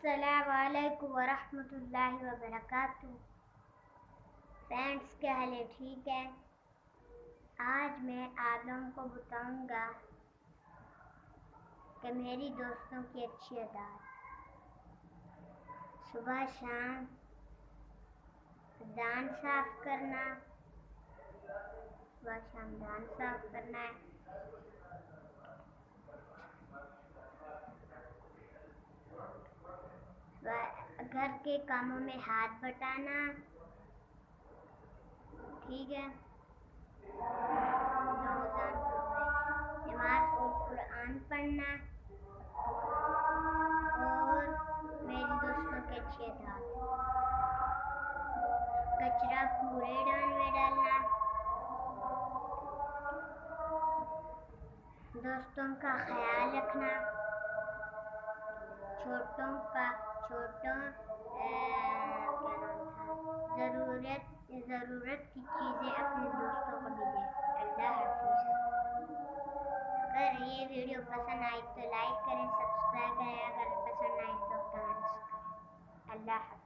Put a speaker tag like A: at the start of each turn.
A: السلام علیکم ورحمۃ اللہ وبرکاتہ۔ فرینڈس، کیا حال ہے؟ ٹھیک ہے؟ آج میں آپ لوگوں کو بتاؤں گا کہ میری دوستوں کی اچھی عادات۔ صبح شام دان صاف کرنا، صبح شام دان صاف کرنا ہے۔ گھر کے کاموں میں ہاتھ بٹانا، ٹھیک ہے؟ نماز اور قرآن پڑھنا، اور میری دوستوں کی اچھی عادات، کچرا کوڑے دان میں ڈالنا، دوستوں کا خیال رکھنا، ضرورت کی چیزیں اپنے دوستوں کو بھی دیں۔ اللہ حافظ۔ اگر یہ ویڈیو پسند آئی تو لائک کریں، سبسکرائب کریں، اگر پسند آئی تو کمنٹس کریں۔ اللہ حافظ۔